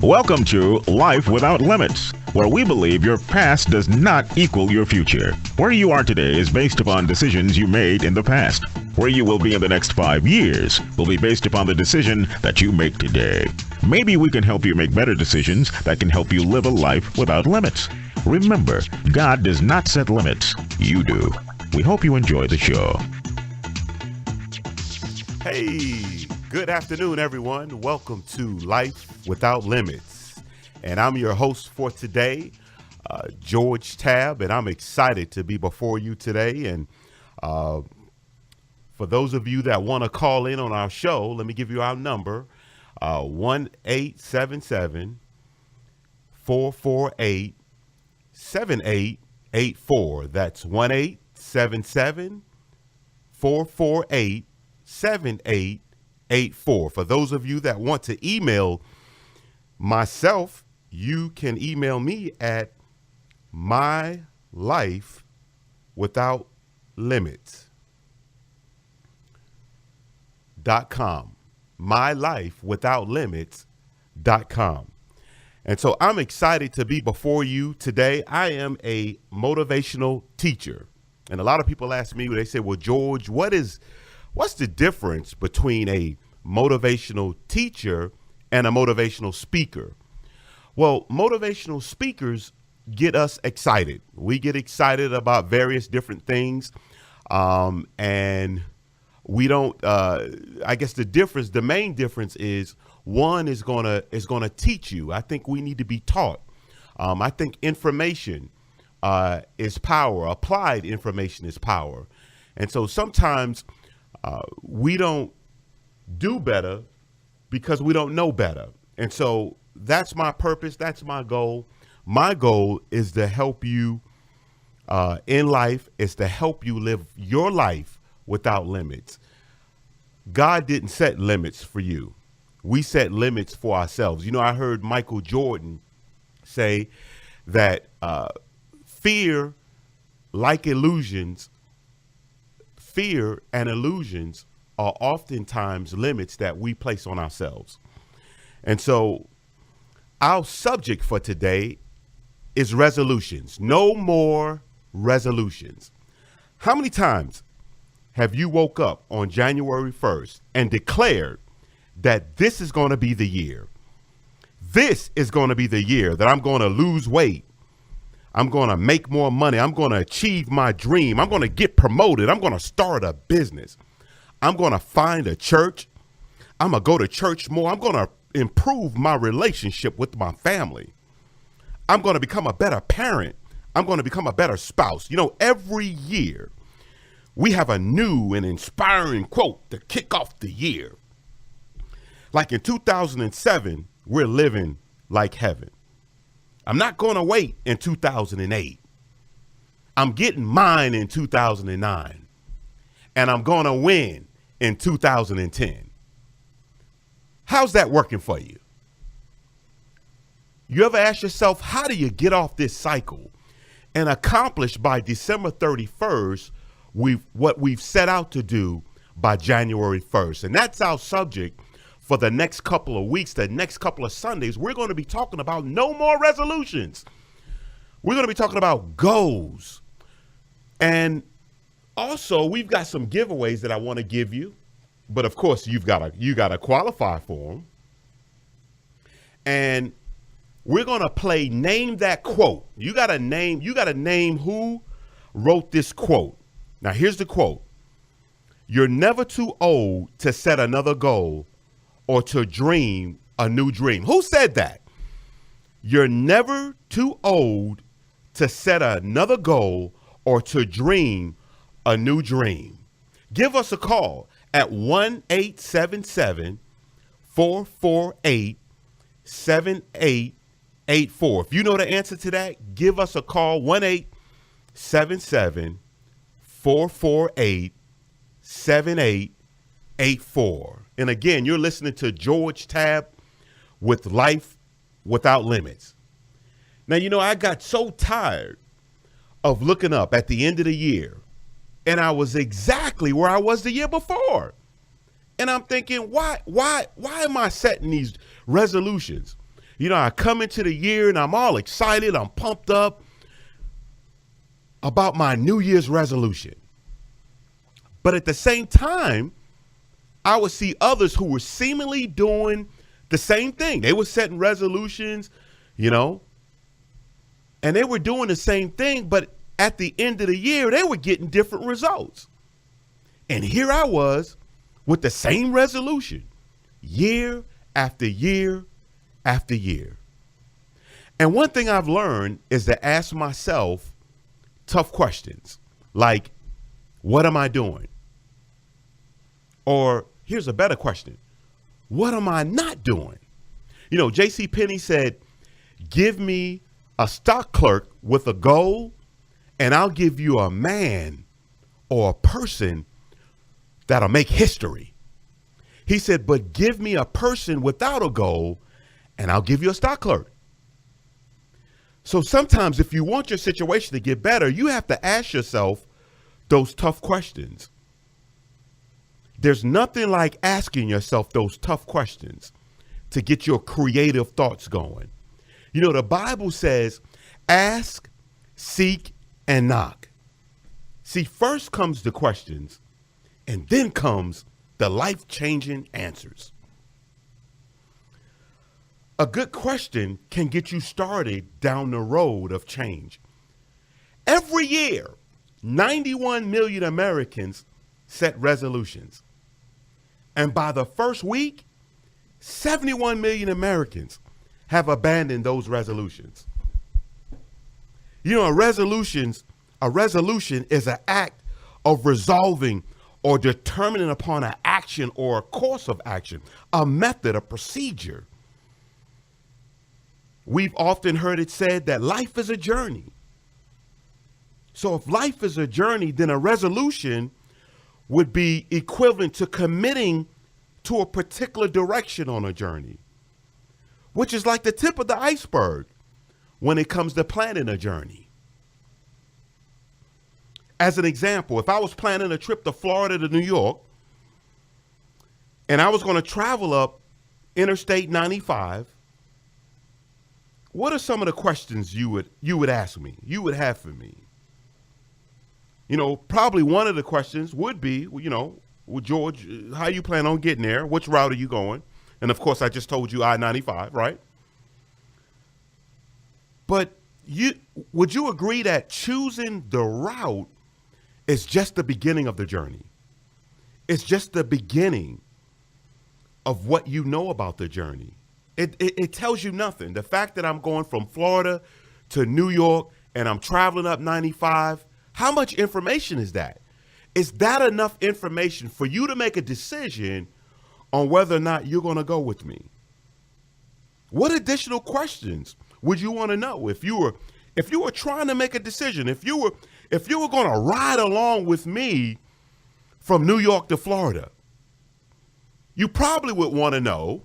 Welcome to Life Without Limits, where we believe your past does not equal your future. Where you are today is based upon decisions you made in the past. Where you will be in the next 5 years will be based upon the decision that you make today. Maybe we can help you make better decisions that can help you live a life without limits. Remember, God does not set limits. You do. We hope you enjoy the show. Hey, good afternoon, everyone. Welcome to Life Without Limits. And I'm your host for today, George Tabb, and I'm excited to be before you today. And for those of you that want to call in on our show, let me give you our number, 1-877-448-7884. That's 1-877-448-7884. For those of you that want to email myself, you can email me at mylifewithoutlimits.com. mylifewithoutlimits.com. And so I'm excited to be before you today. I am a motivational teacher. And a lot of people ask me, they say, well, George, what's the difference between a motivational teacher and a motivational speaker? Well, motivational speakers get us excited. We get excited about various different things. And we don't, I guess the main difference is one is gonna teach you. I think we need to be taught. I think information is power. Applied information is power. And so sometimes we don't do better because we don't know better. And so that's my purpose. That's my goal. My goal is to help you in life, is to help you live your life without limits. God didn't set limits for you. We set limits for ourselves. You know, I heard Michael Jordan say that fear and illusions are oftentimes limits that we place on ourselves. And so our subject for today is resolutions. No more resolutions. How many times have you woke up on January 1st and declared that this is going to be the year? This is going to be the year that I'm going to lose weight. I'm going to make more money. I'm going to achieve my dream. I'm going to get promoted. I'm going to start a business. I'm going to find a church. I'm going to go to church more. I'm going to improve my relationship with my family. I'm going to become a better parent. I'm going to become a better spouse. You know, every year we have a new and inspiring quote to kick off the year. Like in 2007, we're living like heaven. I'm not going to wait in 2008. I'm getting mine in 2009. And I'm going to win in 2010. How's that working for you? You ever ask yourself, how do you get off this cycle and accomplish by December 31st what we've set out to do by January 1st? And that's our subject for the next couple of weeks, the next couple of Sundays. We're going to be talking about no more resolutions. We're going to be talking about goals. And also, we've got some giveaways that I want to give you. But of course, you got to qualify for them. And we're going to play Name That Quote. You got to name who wrote this quote. Now, here's the quote. You're never too old to set another goal or to dream a new dream. Who said that? You're never too old to set another goal or to dream a new dream. Give us a call at 1-877-448-7884. If you know the answer to that, give us a call, 1-877-448-7884. And again, you're listening to George Tabb with Life Without Limits. Now, you know, I got so tired of looking up at the end of the year, and I was exactly where I was the year before. And I'm thinking, why am I setting these resolutions? I come into the year and I'm all excited. I'm pumped up about my New Year's resolution. But at the same time, I would see others who were seemingly doing the same thing. They were setting resolutions, and they were doing the same thing, but at the end of the year, they were getting different results. And here I was with the same resolution, year after year after year. And one thing I've learned is to ask myself tough questions like, what am I doing? Or here's a better question. What am I not doing? J.C. Penney said, give me a stock clerk with a goal and I'll give you a man or a person that'll make history. He said, but give me a person without a goal and I'll give you a stock clerk. So sometimes if you want your situation to get better, you have to ask yourself those tough questions. There's nothing like asking yourself those tough questions to get your creative thoughts going. The Bible says, ask, seek, and knock. See, first comes the questions, and then comes the life-changing answers. A good question can get you started down the road of change. Every year, 91 million Americans set resolutions. And by the first week, 71 million Americans have abandoned those resolutions. A resolution is an act of resolving or determining upon an action or a course of action, a method, a procedure. We've often heard it said that life is a journey. So if life is a journey, then a resolution would be equivalent to committing to a particular direction on a journey, which is like the tip of the iceberg when it comes to planning a journey. As an example, if I was planning a trip to Florida to New York, and I was going to travel up Interstate 95, what are some of the questions you would ask me, you would have for me? Probably one of the questions would be, well, George, how you plan on getting there? Which route are you going? And of course, I just told you I-95, right? But would you agree that choosing the route is just the beginning of the journey? It's just the beginning of what you know about the journey. It tells you nothing. The fact that I'm going from Florida to New York and I'm traveling up 95, how much information is that? Is that enough information for you to make a decision on whether or not you're going to go with me? What additional questions would you want to know if you were trying to make a decision, if you were going to ride along with me from New York to Florida? You probably would want to know,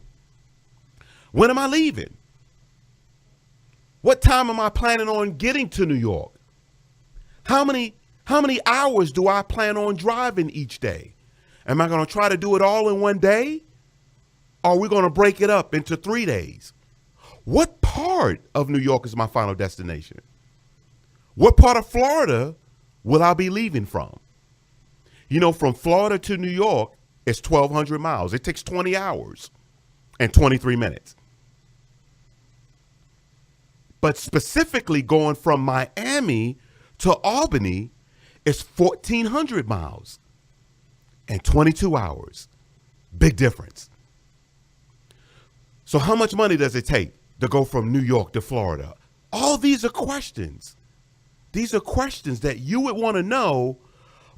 when am I leaving? What time am I planning on getting to New York? How many hours do I plan on driving each day? Am I going to try to do it all in one day? Or are we going to break it up into 3 days? What part of New York is my final destination? What part of Florida will I be leaving from? From Florida to New York, it's 1,200 miles. It takes 20 hours and 23 minutes. But specifically going from Miami to Albany is 1,400 miles and 22 hours. Big difference. So how much money does it take to go from New York to Florida? All these are questions. These are questions that you would want to know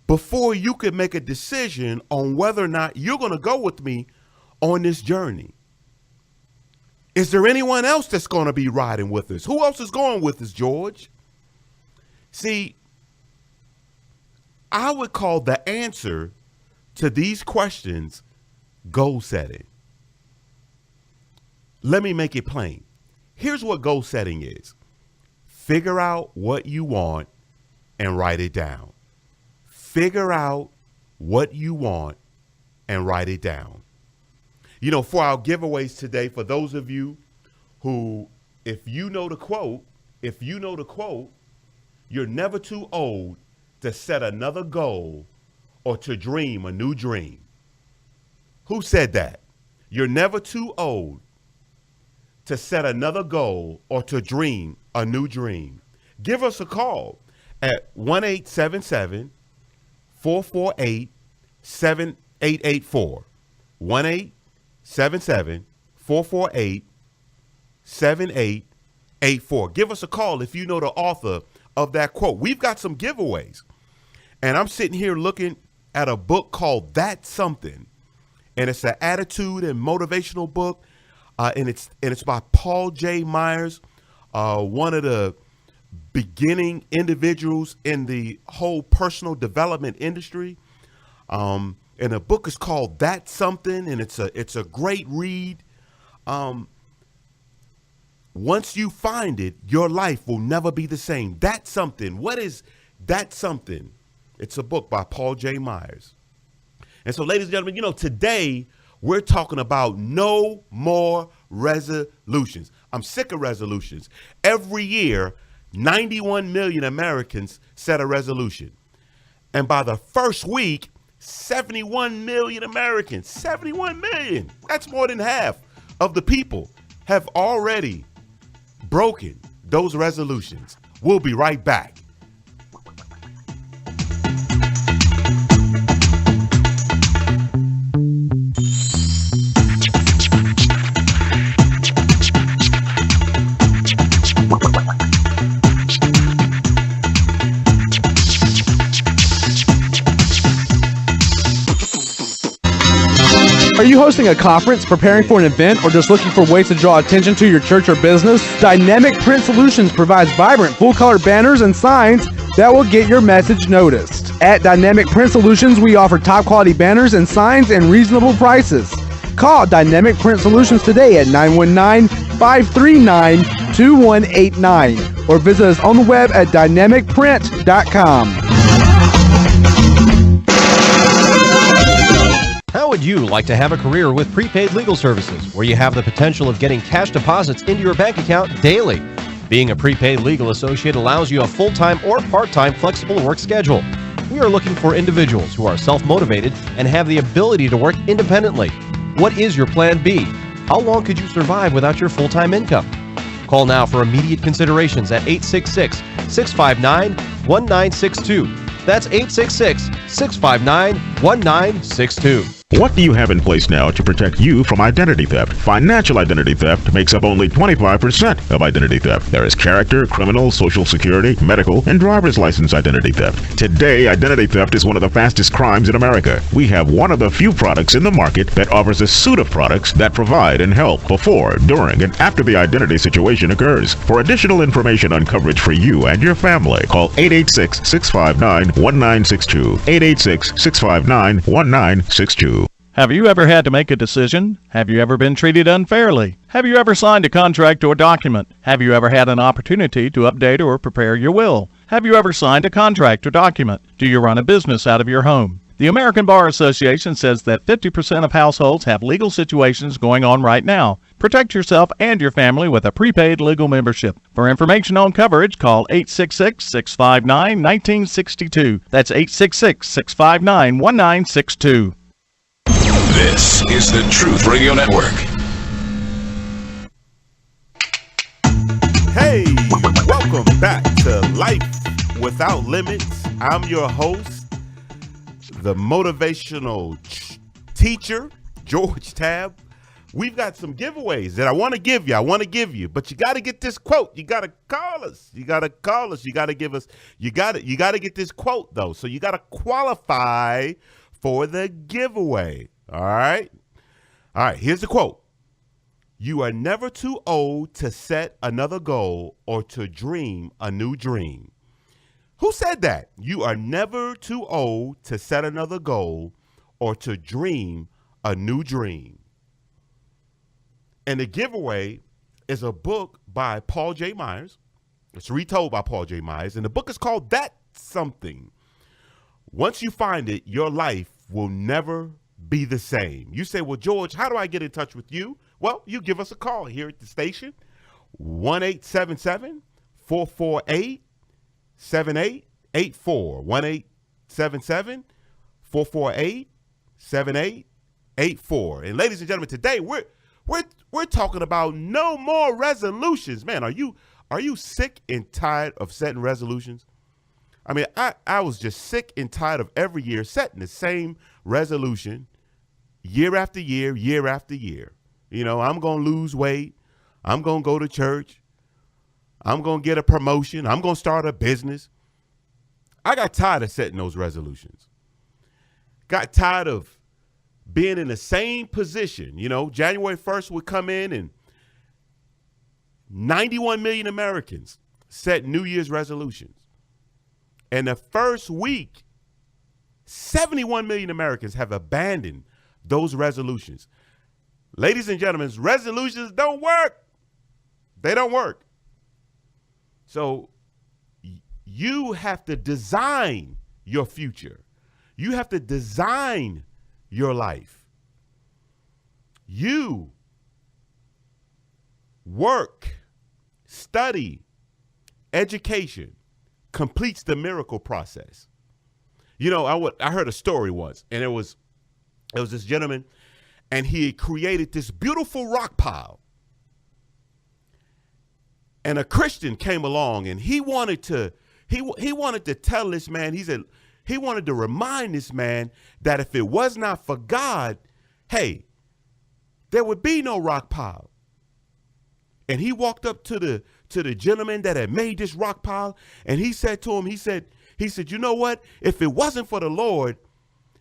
before you could make a decision on whether or not you're going to go with me on this journey. Is there anyone else that's going to be riding with us? Who else is going with us, George? See, I would call the answer to these questions goal setting. Let me make it plain. Here's what goal setting is. Figure out what you want and write it down. Figure out what you want and write it down. For our giveaways today, for those of you who, if you know the quote, you're never too old to set another goal or to dream a new dream. Who said that? You're never too old to set another goal or to dream a new dream. Give us a call at 1-877-448-7884. 1-877-448-7884. Give us a call if you know the author of that quote. We've got some giveaways. And I'm sitting here looking at a book called That's Something. And it's an attitude and motivational book. And it's by Paul J. Myers, one of the beginning individuals in the whole personal development industry. And the book is called That's Something, and it's a great read. Once you find it, your life will never be the same. That's Something. What is That Something? It's a book by Paul J. Myers. And so, ladies and gentlemen, today we're talking about no more resolutions. I'm sick of resolutions. Every year, 91 million Americans set a resolution. And by the first week, 71 million Americans, 71 million, that's more than half of the people, have already broken those resolutions. We'll be right back. Are you hosting a conference, preparing for an event, or just looking for ways to draw attention to your church or business? Dynamic Print Solutions provides vibrant, full-color banners and signs that will get your message noticed. At Dynamic Print Solutions, we offer top-quality banners and signs and reasonable prices. Call Dynamic Print Solutions today at 919-539-2189 or visit us on the web at dynamicprint.com. How would you like to have a career with prepaid legal services where you have the potential of getting cash deposits into your bank account daily? Being a prepaid legal associate allows you a full-time or part-time flexible work schedule. We are looking for individuals who are self-motivated and have the ability to work independently. What is your plan B? How long could you survive without your full-time income? Call now for immediate considerations at 866-659-1962. That's 866-659-1962. What do you have in place now to protect you from identity theft? Financial identity theft makes up only 25% of identity theft. There is character, criminal, social security, medical, and driver's license identity theft. Today, identity theft is one of the fastest crimes in America. We have one of the few products in the market that offers a suite of products that provide and help before, during, and after the identity situation occurs. For additional information on coverage for you and your family, call 886-659-1962. 886-659-1962. Have you ever had to make a decision? Have you ever been treated unfairly? Have you ever signed a contract or document? Have you ever had an opportunity to update or prepare your will? Have you ever signed a contract or document? Do you run a business out of your home? The American Bar Association says that 50% of households have legal situations going on right now. Protect yourself and your family with a prepaid legal membership. For information on coverage, call 866-659-1962. That's 866-659-1962. This is the Truth Radio Network. Hey, welcome back to Life Without Limits. I'm your host, the motivational teacher, George Tabb. We've got some giveaways that I want to give you. But you got to get this quote. You got to call us. You got to give us. You got to get this quote though. So you got to qualify for the giveaway. All right. Here's the quote. You are never too old to set another goal or to dream a new dream. Who said that? You are never too old to set another goal or to dream a new dream. And the giveaway is a book by Paul J. Myers. It's retold by Paul J. Myers. And the book is called That's Something. Once you find it, your life will never be the same. You say, well, George, how do I get in touch with you? Well, you give us a call here at the station 1-877-448-7884. 1-877-448-7884. And ladies and gentlemen, today we're talking about no more resolutions. Man, are you sick and tired of setting resolutions? I mean, I was just sick and tired of every year setting the same resolution year after year, year after year. You know, I'm going to lose weight. I'm going to go to church. I'm going to get a promotion. I'm going to start a business. I got tired of setting those resolutions. Got tired of being in the same position. You know, January 1st would come in and 91 million Americans set New Year's resolutions. And the first week, 71 million Americans have abandoned those resolutions. Ladies and gentlemen, resolutions don't work. They don't work. So you have to design your future. You have to design your life. You work, study, education completes the miracle process. You know, I heard a story once, and it was this gentleman, and he created this beautiful rock pile. And a Christian came along, and he wanted to tell this man, he wanted to remind this man that if it was not for God, hey, there would be no rock pile. And he walked up to the gentleman that had made this rock pile, and he said to him, he said, you know what? If it wasn't for the Lord,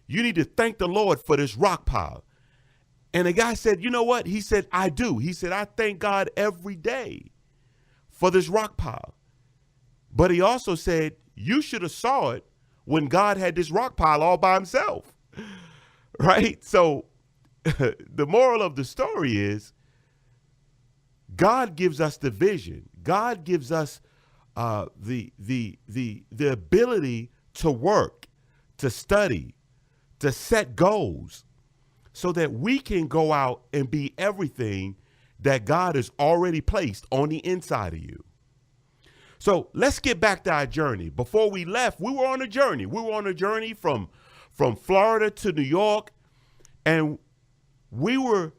you need to thank the Lord for this rock pile. And the guy said, you know what? He said, I do. He said, I thank God every day for this rock pile. But he also said, you should have saw it when God had this rock pile all by himself. Right? So the moral of the story is God gives us the vision. God gives us the ability to work, to study, to set goals so that we can go out and be everything that God has already placed on the inside of you. So let's get back to our journey. Before we left, we were on a journey. We were on a journey from Florida to New York, and we were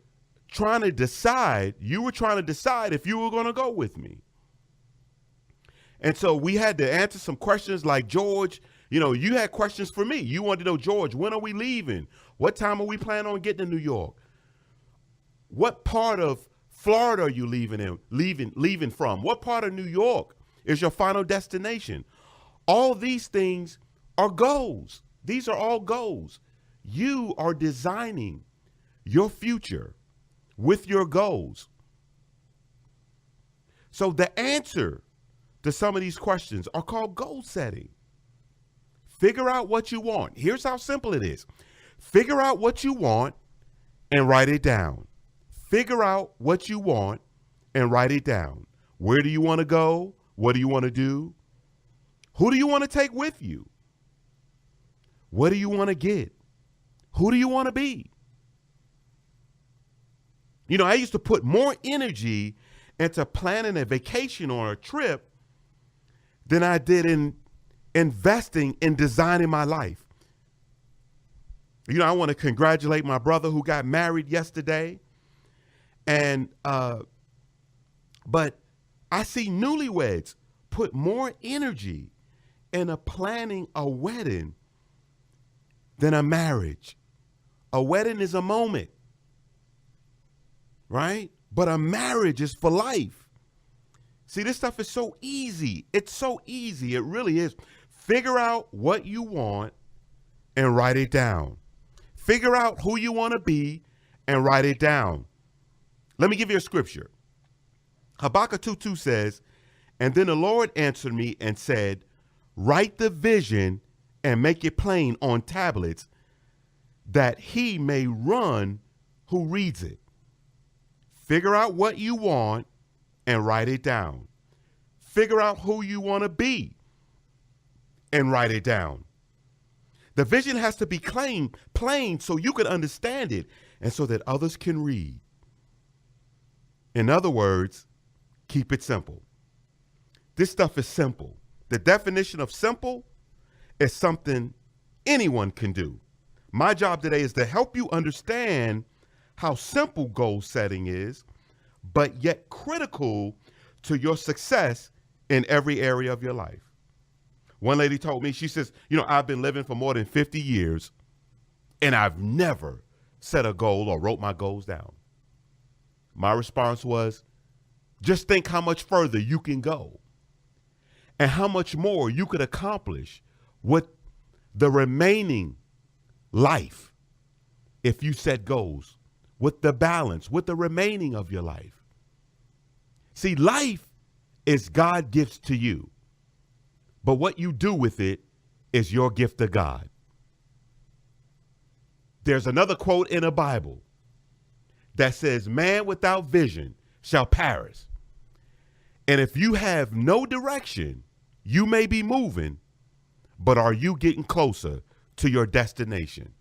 trying to decide, you were trying to decide if you were going to go with me. And so we had to answer some questions like, George, you know, you had questions for me. You wanted to know, George, when are we leaving? What time are we planning on getting to New York? What part of Florida are you leaving from? What part of New York is your final destination? All these things are goals. These are all goals. You are designing your future with your goals. So the answer to some of these questions are called goal setting. Figure out what you want. Here's how simple it is. Figure out what you want and write it down. Figure out what you want and write it down. Where do you want to go? What do you want to do? Who do you want to take with you? What do you want to get? Who do you want to be? You know, I used to put more energy into planning a vacation or a trip than I did in investing in designing my life. You know, I want to congratulate my brother who got married yesterday. And, but I see newlyweds put more energy into planning a wedding than a marriage. A wedding is a moment, right? But a marriage is for life. See, this stuff is so easy. It's so easy. It really is. Figure out what you want and write it down. Figure out who you want to be and write it down. Let me give you a scripture. Habakkuk 2:2 says, and then the Lord answered me and said, write the vision and make it plain on tablets that he may run who reads it. Figure out what you want and write it down. Figure out who you want to be and write it down. The vision has to be plain so you can understand it and so that others can read. In other words, keep it simple. This stuff is simple. The definition of simple is something anyone can do. My job today is to help you understand how simple goal setting is, but yet critical to your success in every area of your life. One lady told me, she says, I've been living for more than 50 years and I've never set a goal or wrote my goals down. My response was, just think how much further you can go and how much more you could accomplish with the remaining life if you set goals, with the balance, with the remaining of your life. See, life is God gives to you, but what you do with it is your gift to God. There's another quote in the Bible that says, man without vision shall perish. And if you have no direction, you may be moving, but are you getting closer to your destination?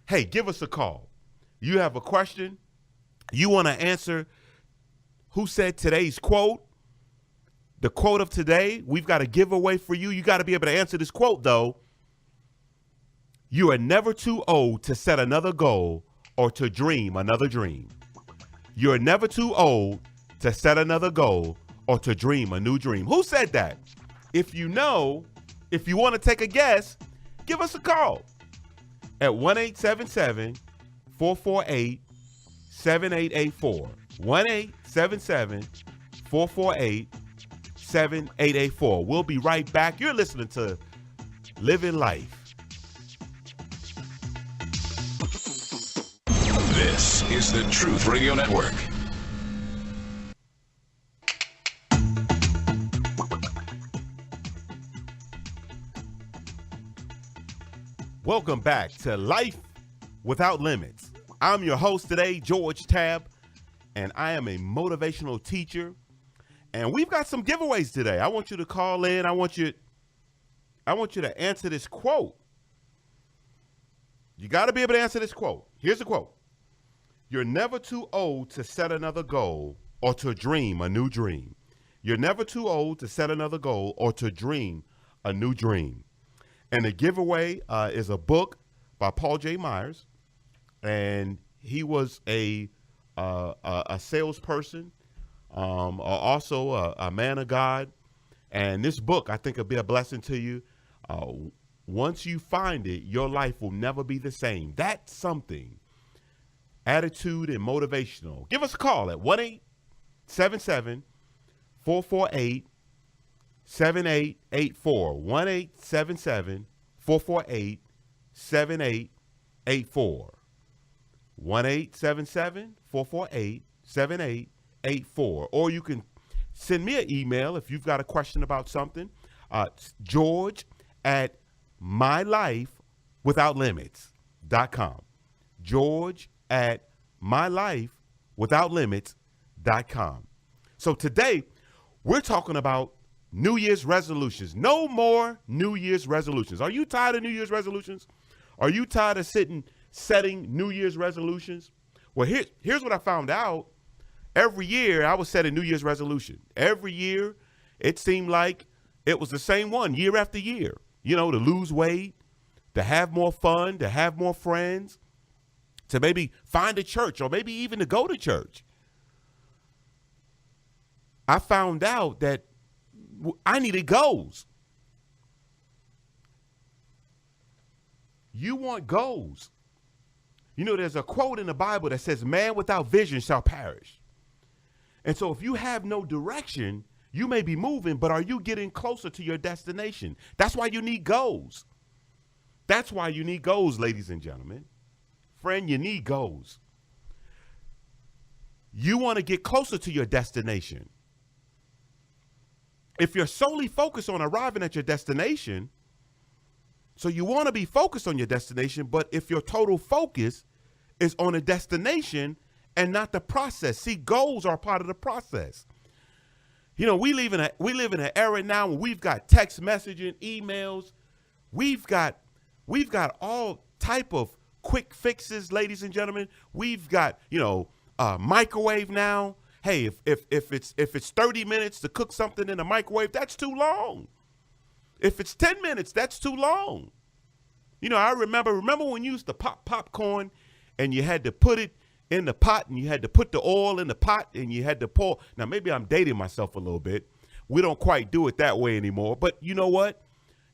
Hey, give us a call. You have a question? You want to answer who said today's quote? The quote of today, we've got a giveaway for you. You got to be able to answer this quote, though. You are never too old to set another goal or to dream another dream. You are never too old to set another goal or to dream a new dream. Who said that? If you know, if you want to take a guess, give us a call at 1-877-448-7884. 1-877-448-7884. We'll be right back. You're listening to Living Life. This is the Truth Radio Network. Welcome back to Life Without Limits. I'm your host today, George Tabb, and I am a motivational teacher. And we've got some giveaways today. I want you to call in. I want you to answer this quote. You got to be able to answer this quote. Here's the quote. You're never too old to set another goal or to dream a new dream. You're never too old to set another goal or to dream a new dream. And the giveaway is a book by Paul J. Myers, and he was a salesperson, also a man of God. And this book, I think, will be a blessing to you. Once you find it, your life will never be the same. That's something. Attitude and motivational. Give us a call at 1-877-448-7884. 1-877-448-7884. 1-877-448-7884. Or you can send me an email if you've got a question about something. George at mylifewithoutlimits.com. George at mylifewithoutlimits.com. So today we're talking about New Year's resolutions. No more New Year's resolutions. Are you tired of New Year's resolutions? Are you tired of setting New Year's resolutions? Well, here's what I found out. Every year I was setting New Year's resolution. Every year it seemed like it was the same one year after year. To lose weight, to have more fun, to have more friends, to maybe find a church or maybe even to go to church. I found out that I needed goals. You want goals. There's a quote in the Bible that says, man without vision shall perish. And so if you have no direction, you may be moving, but are you getting closer to your destination? That's why you need goals. That's why you need goals, ladies and gentlemen. Friend, you need goals. You want to get closer to your destination. If you're solely focused on arriving at your destination, so you want to be focused on your destination, but if your total focus is on a destination and not the process. See, goals are part of the process. We live in an era now where we've got text messaging, emails. We've got all type of quick fixes, ladies and gentlemen. We've got, microwave now. Hey, if it's 30 minutes to cook something in the microwave, that's too long. If it's 10 minutes, that's too long. You know, I remember when you used to pop popcorn and you had to put it in the pot and you had to put the oil in the pot and you had to pour. Now, maybe I'm dating myself a little bit. We don't quite do it that way anymore. But you know what?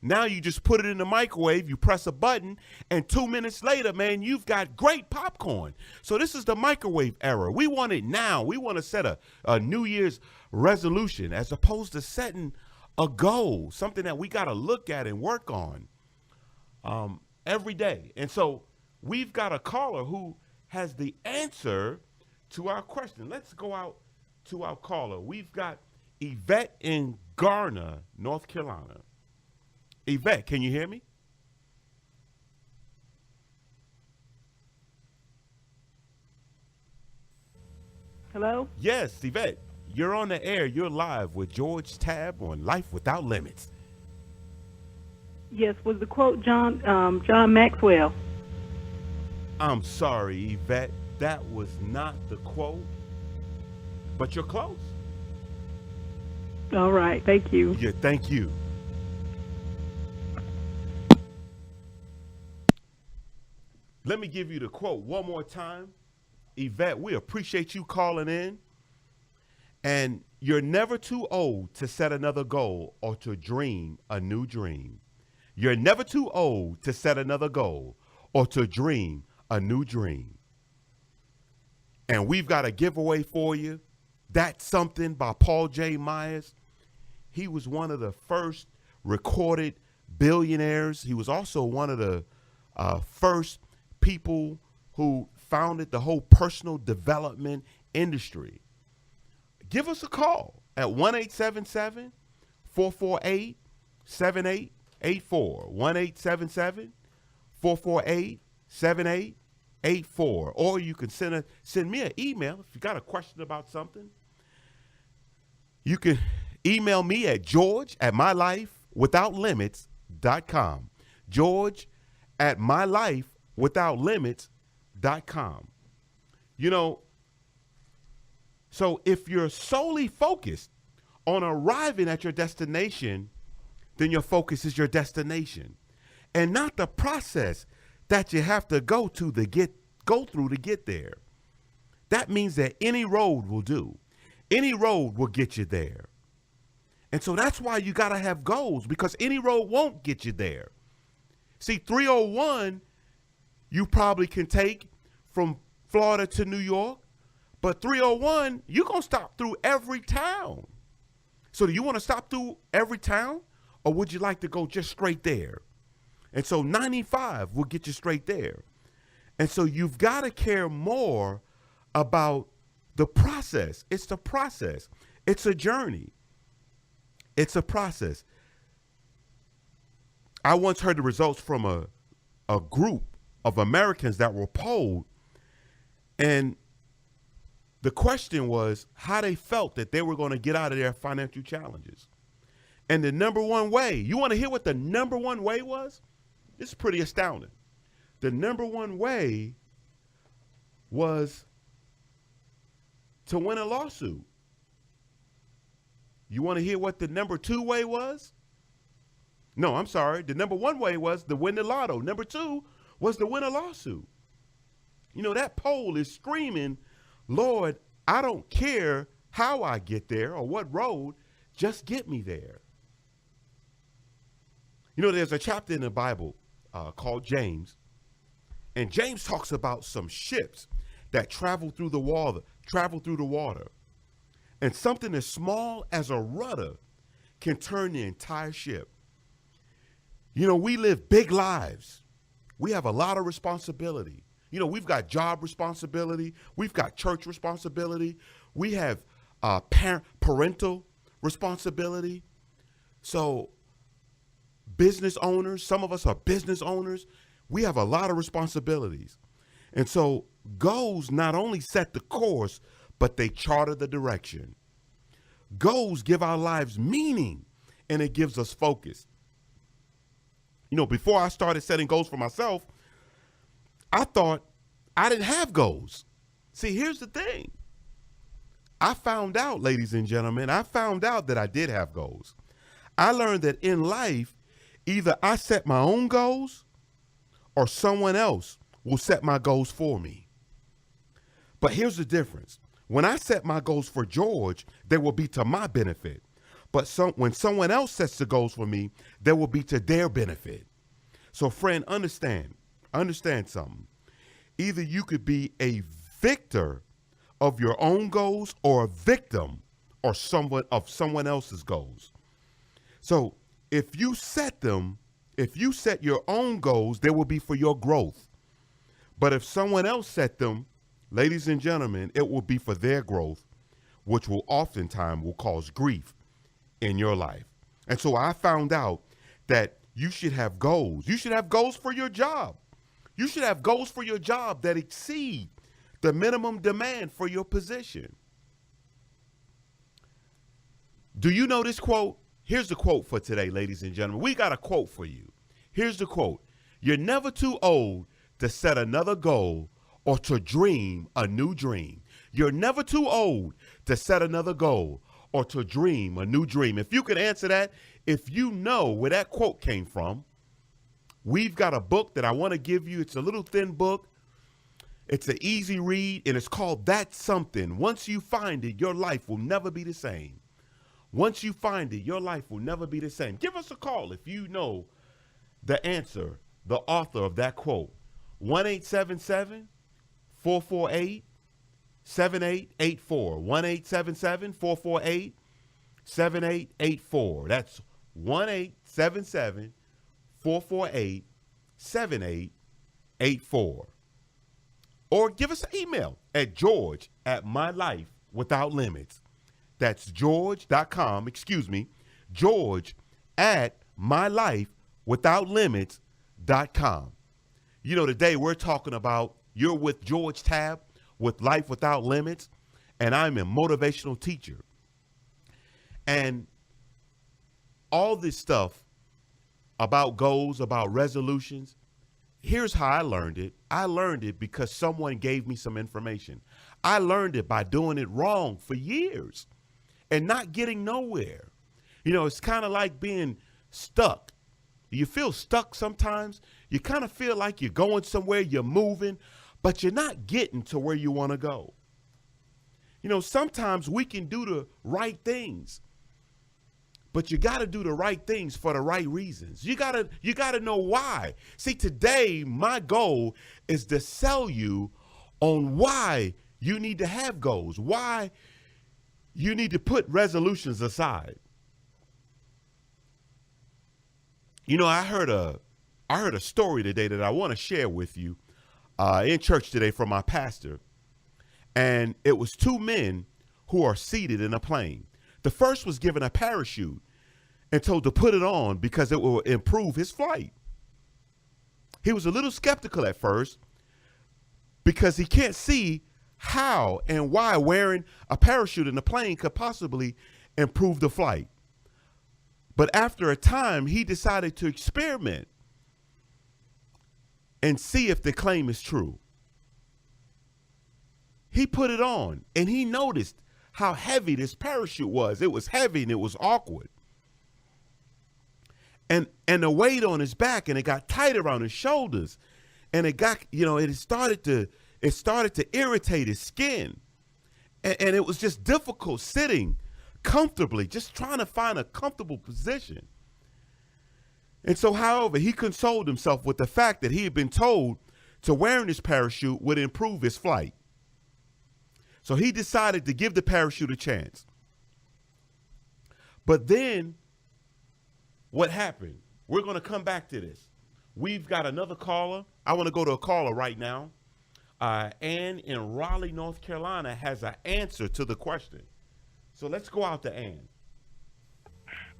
Now you just put it in the microwave, you press a button, and 2 minutes later, man, you've got great popcorn. So this is the microwave era. We want it now. We want to set a New Year's resolution as opposed to setting a goal, something that we got to look at and work on every day. And so we've got a caller who has the answer to our question. Let's go out to our caller. We've got Yvette in Garner, North Carolina. Yvette, can you hear me? Hello? Yes, Yvette. You're on the air. You're live with George Tabb on Life Without Limits. Yes, was the quote John Maxwell? I'm sorry, Yvette. That was not the quote, but you're close. All right, thank you. Yeah, thank you. Let me give you the quote one more time. Yvette, we appreciate you calling in. And you're never too old to set another goal or to dream a new dream. You're never too old to set another goal or to dream a new dream. And we've got a giveaway for you. That's Something by Paul J. Myers. He was one of the first recorded billionaires. He was also one of the first people who founded the whole personal development industry. Give us a call at 1-877-448-7884, 1-877-448-7884, or you can send me an email if you got a question about something. You can email me at george@mylifewithoutlimits.com, george@mylifewithoutlimits.com. You know, so if you're solely focused on arriving at your destination, then your focus is your destination and not the process that you have to go through to get there. That means that any road will do. Any road will get you there. And so that's why you got to have goals, because any road won't get you there. See, 301, you probably can take from Florida to New York, but 301, you're going to stop through every town. So do you want to stop through every town, or would you like to go just straight there? And so 95 will get you straight there. And so you've got to care more about the process. It's the process. It's a journey. It's a process. I once heard the results from a group of Americans that were polled, and the question was how they felt that they were going to get out of their financial challenges. And the number one way, you want to hear what the number one way was? It's pretty astounding. The number one way was to win a lawsuit. You want to hear what the number two way was? No, I'm sorry. The number one way was to win the lotto. Number two was to win a lawsuit. You know, that poll is screaming, Lord, I don't care how I get there or what road, just get me there. You know, there's a chapter in the Bible called James, and James talks about some ships that travel through the water, and something as small as a rudder can turn the entire ship. You know, we live big lives. We have a lot of responsibility. You know, we've got job responsibility. We've got church responsibility. We have parental responsibility. So business owners, some of us are business owners. We have a lot of responsibilities. And so goals not only set the course, but they charter the direction. Goals give our lives meaning, and it gives us focus. You know, before I started setting goals for myself, I thought I didn't have goals. See, here's the thing. I found out, ladies and gentlemen, I found out that I did have goals. I learned that in life, either I set my own goals or someone else will set my goals for me. But here's the difference. When I set my goals for George, they will be to my benefit. But when someone else sets the goals for me, they will be to their benefit. So friend, understand something. Either you could be a victor of your own goals or a victim or someone else's goals. So if you set your own goals, they will be for your growth. But if someone else set them, ladies and gentlemen, it will be for their growth, which will oftentimes cause grief in your life. And so I found out that you should have goals. You should have goals for your job. You should have goals for your job that exceed the minimum demand for your position. Do you know this quote? Here's the quote for today, ladies and gentlemen. We got a quote for you. Here's the quote. You're never too old to set another goal or to dream a new dream. You're never too old to set another goal or to dream a new dream. If you could answer that, if you know where that quote came from, we've got a book that I want to give you. It's a little thin book. It's an easy read, and it's called That's Something. Once you find it, your life will never be the same. Once you find it, your life will never be the same. Give us a call if you know the answer, the author of that quote. 1-877-448-7884. 1-877-448-7884. That's 1-877-448-7884. Or give us an email at george@mylifewithoutlimits. That's george.com, george@mylifewithoutlimits.com. You know, today we're talking about, you're with George Tabb with Life Without Limits, and I'm a motivational teacher. And all this stuff about goals, about resolutions, here's how I learned it. I learned it because someone gave me some information. I learned it by doing it wrong for years and not getting nowhere. You know, it's kind of like being stuck. You feel stuck sometimes. You kind of feel like you're going somewhere, you're moving, but you're not getting to where you want to go. You know, sometimes we can do the right things, but you got to do the right things for the right reasons. You got to know why. See, today, my goal is to sell you on why you need to have goals, why you need to put resolutions aside. You know, I heard a story today that I want to share with you in church today from my pastor. And it was two men who are seated in a plane. The first was given a parachute and told to put it on because it will improve his flight. He was a little skeptical at first because he can't see how and why wearing a parachute in the plane could possibly improve the flight. But after a time, he decided to experiment and see if the claim is true. He put it on and he noticed how heavy this parachute was. It was heavy and it was awkward. And the weight on his back, and it got tight around his shoulders, and it got, you know, it started to irritate his skin. And it was just difficult sitting comfortably, just trying to find a comfortable position. And so, however, he consoled himself with the fact that he had been told to wearing his parachute would improve his flight. So he decided to give the parachute a chance. But then what happened? We're going to come back to this. We've got another caller. I want to go to a caller right now. Ann in Raleigh, North Carolina has an answer to the question. So let's go out to Ann.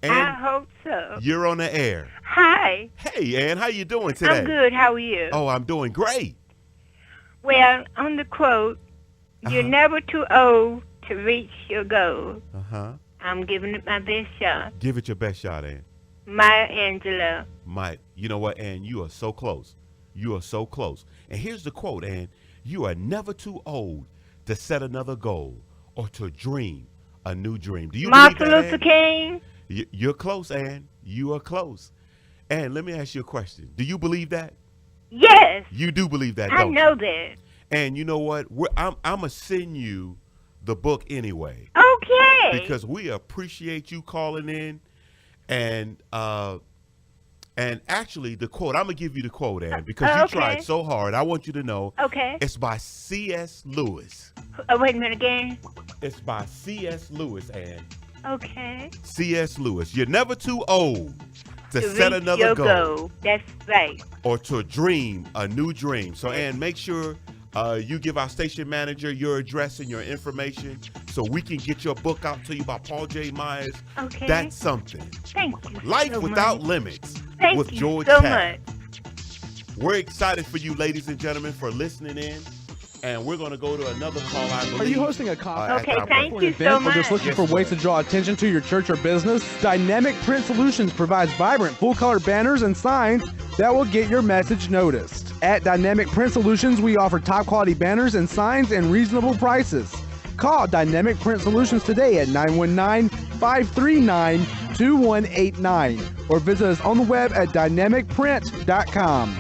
Ann, I hope so. You're on the air. Hi. Hey, Ann, how you doing today? I'm good. How are you? Oh, I'm doing great. Well, on the quote, you're never too old to reach your goal. Uh-huh. I'm giving it my best shot. Give it your best shot, Ann. Maya Angelou. You know what, Ann? You are so close. You are so close. And here's the quote, Ann. You are never too old to set another goal or to dream a new dream. Do you Martin believe that, Luther Ann? King. You're close, Ann. You are close. Ann, let me ask you a question. Do you believe that? Yes, You do believe that, I don't know you? that. And you know what? I'm going to send you the book anyway Okay. because we appreciate you calling in. And actually, the quote, I'm going to give you the quote, Ann, because you okay. tried so hard. I want you to know Okay. it's by C.S. Lewis. Wait a minute again. It's by C.S. Lewis, Ann. Okay. C.S. Lewis. You're never too old to To set reach another your goal That's right. or to dream a new dream. So, Ann, make sure you give our station manager your address and your information so we can get your book out to you by Paul J. Myers. Okay. That's something. Thank you. Life so Without much. Limits Thank with you George so Tabb. much. We're excited for you, ladies and gentlemen, for listening in. And we're going to go to another call, I believe. Are you hosting a conference? Okay, thank you so Or just much. looking Yes, for ways sir. to draw attention to your church or business? Dynamic Print Solutions provides vibrant, full-color banners and signs that will get your message noticed. At Dynamic Print Solutions, we offer top-quality banners and signs and reasonable prices. Call Dynamic Print Solutions today at 919-539-2189 or visit us on the web at dynamicprint.com.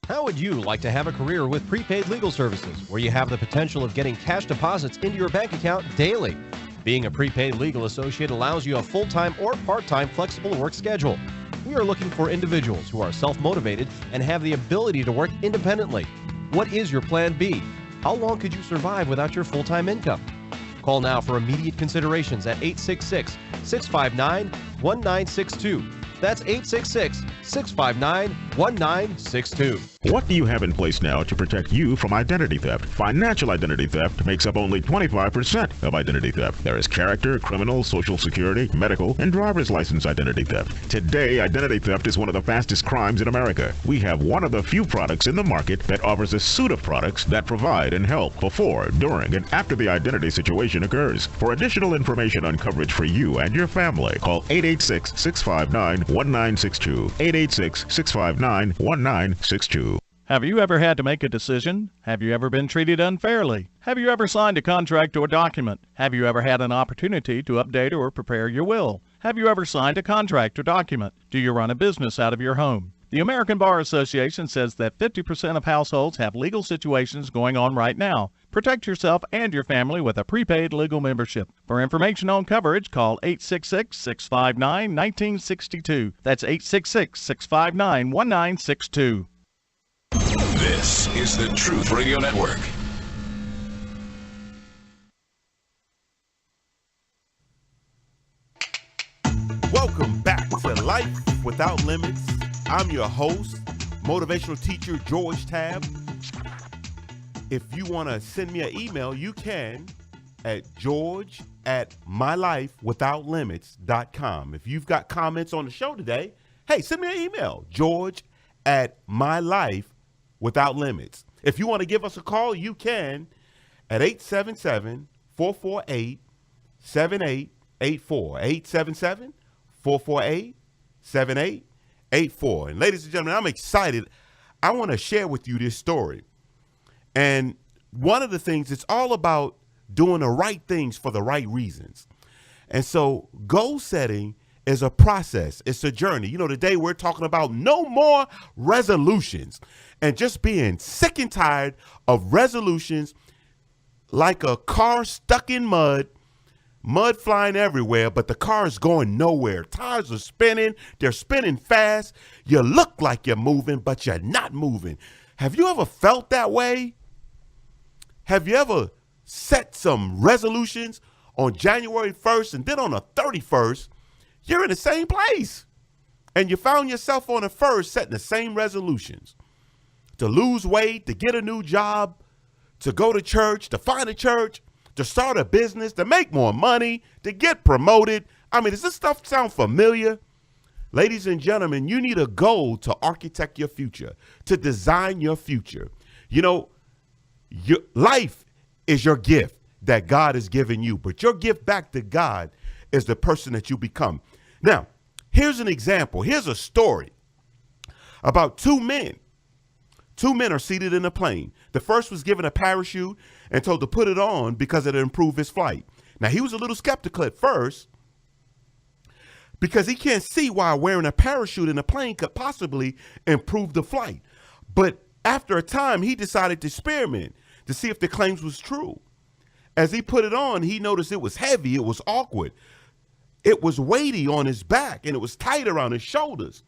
How would you like to have a career with prepaid legal services where you have the potential of getting cash deposits into your bank account daily? Being a prepaid legal associate allows you a full-time or part-time flexible work schedule. We are looking for individuals who are self-motivated and have the ability to work independently. What is your plan B? How long could you survive without your full-time income? Call now for immediate considerations at 866-659-1962. That's 866-659-1962. What do you have in place now to protect you from identity theft? Financial identity theft makes up only 25% of identity theft. There is character, criminal, social security, medical, and driver's license identity theft. Today, identity theft is one of the fastest crimes in America. We have one of the few products in the market that offers a suite of products that provide and help before, during, and after the identity situation occurs. For additional information on coverage for you and your family, call 886-659-1962. 886-659-1962. Have you ever had to make a decision? Have you ever been treated unfairly? Have you ever signed a contract or document? Have you ever had an opportunity to update or prepare your will? Have you ever signed a contract or document? Do you run a business out of your home? The American Bar Association says that 50% of households have legal situations going on right now. Protect yourself and your family with a prepaid legal membership. For information on coverage, call 866-659-1962. That's 866-659-1962. This is the Truth Radio Network. Welcome back to Life Without Limits. I'm your host, motivational teacher George Tabb. If you want to send me an email, you can at george@mylifewithoutlimits.com. If you've got comments on the show today, hey, send me an email, george@mylifewithoutlimits. If you want to give us a call, you can at 877-448-7884. 877-448-7884. And ladies and gentlemen, I'm excited. I want to share with you this story. And one of the things, it's all about doing the right things for the right reasons. And so goal setting is a process. It's a journey. You know, today we're talking about no more resolutions and just being sick and tired of resolutions like a car stuck in mud flying everywhere, but the car is going nowhere. Tires are spinning. They're spinning fast. You look like you're moving, but you're not moving. Have you ever felt that way? Have you ever set some resolutions on January 1st and then on the 31st, you're in the same place? And you found yourself on the 1st setting the same resolutions to lose weight, to get a new job, to go to church, to find a church, to start a business, to make more money, to get promoted. I mean, does this stuff sound familiar? Ladies and gentlemen, you need a goal to architect your future, to design your future. You know, your life is your gift that God has given you, but your gift back to God is the person that you become. Now, here's an example. Here's a story about two men 2 men are seated in a plane. The first was given a parachute and told to put it on because it'd improve his flight. Now, he was a little skeptical at first because he can't see why wearing a parachute in a plane could possibly improve the flight. But after a time, he decided to experiment to see if the claims was true. As he put it on, he noticed it was heavy, it was awkward. It was weighty on his back, and it was tight around his shoulders.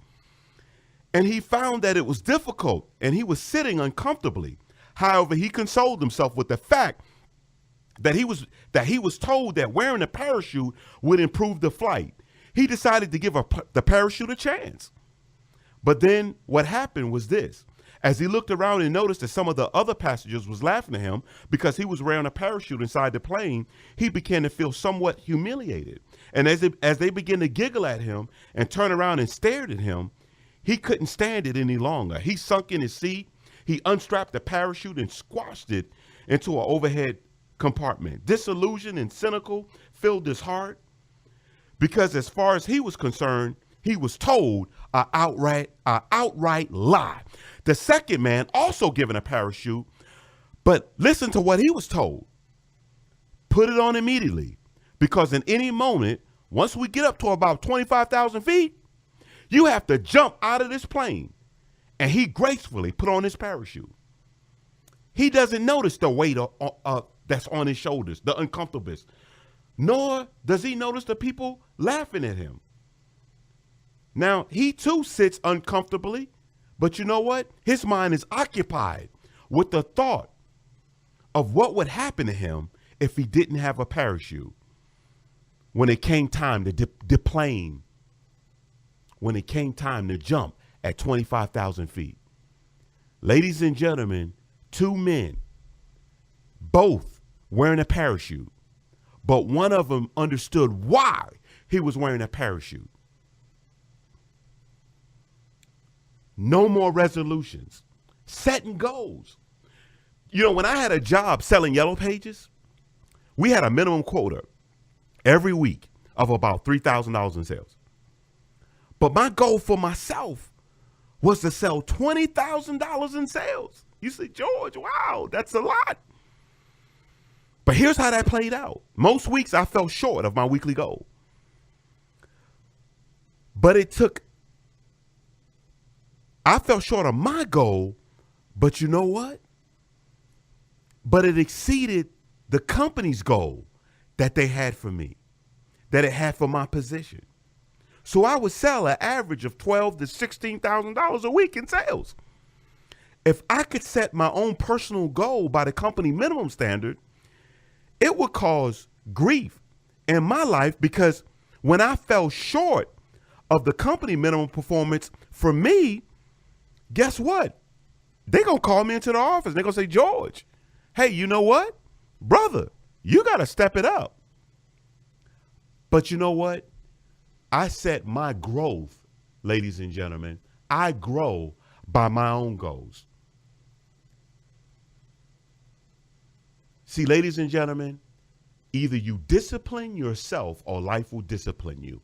And he found that it was difficult, and he was sitting uncomfortably. However, he consoled himself with the fact that he was told that wearing a parachute would improve the flight. He decided to give the parachute a chance. But then what happened was this. As he looked around and noticed that some of the other passengers was laughing at him because he was wearing a parachute inside the plane, he began to feel somewhat humiliated. And as they began to giggle at him and turn around and stared at him, he couldn't stand it any longer. He sunk in his seat. He unstrapped the parachute and squashed it into an overhead compartment. Disillusioned and cynical filled his heart because as far as he was concerned, he was told an outright lie. The second man, also given a parachute, but listen to what he was told. Put it on immediately, because in any moment, once we get up to about 25,000 feet, you have to jump out of this plane. And he gracefully put on his parachute. He doesn't notice the weight that's on his shoulders, the uncomfortableness, nor does he notice the people laughing at him. Now, he too sits uncomfortably, but you know what? His mind is occupied with the thought of what would happen to him if he didn't have a parachute when it came time to deplane, when it came time to jump at 25,000 feet. Ladies and gentlemen, 2 men, both wearing a parachute, but one of them understood why he was wearing a parachute. No more resolutions, setting goals. You know, when I had a job selling Yellow Pages, we had a minimum quota every week of about $3,000 in sales. But my goal for myself was to sell $20,000 in sales. You say, George, wow, that's a lot. But here's how that played out. Most weeks I fell short of my weekly goal. But I fell short of my goal, but you know what? But it exceeded the company's goal that they had for me, that it had for my position. So I would sell an average of $12,000 to $16,000 a week in sales. If I could set my own personal goal by the company minimum standard, it would cause grief in my life, because when I fell short of the company minimum performance for me, guess what? They're going to call me into the office. They're going to say, George, hey, you know what? Brother, you got to step it up. But you know what? I set my growth, ladies and gentlemen. I grow by my own goals. See, ladies and gentlemen, either you discipline yourself or life will discipline you.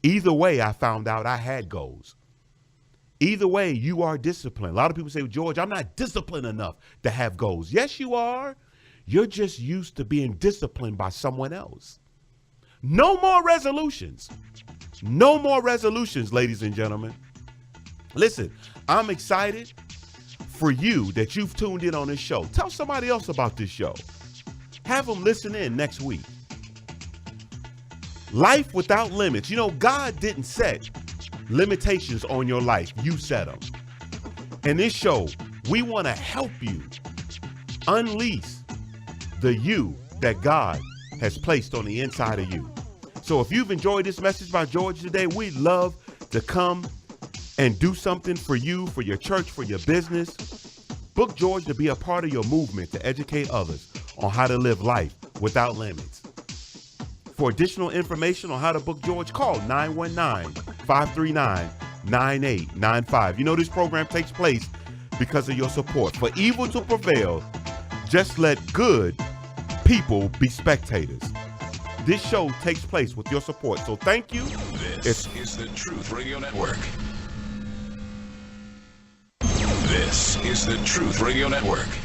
Either way, I found out I had goals. Either way, you are disciplined. A lot of people say, George, I'm not disciplined enough to have goals. Yes, you are. You're just used to being disciplined by someone else. No more resolutions. No more resolutions, ladies and gentlemen. Listen, I'm excited for you that you've tuned in on this show. Tell somebody else about this show. Have them listen in next week. Life without limits. You know, God didn't set limitations on your life. You set them. In this show, we want to help you unleash the you that God has placed on the inside of you. So if you've enjoyed this message by George today, we'd love to come and do something for you, for your church, for your business. Book George to be a part of your movement to educate others on how to live life without limits. For additional information on how to book George, call 919-539-9895. You know this program takes place because of your support. For evil to prevail, just let good people be spectators. This show takes place with your support. So thank you. This is the Truth Radio Network. This is the Truth Radio Network.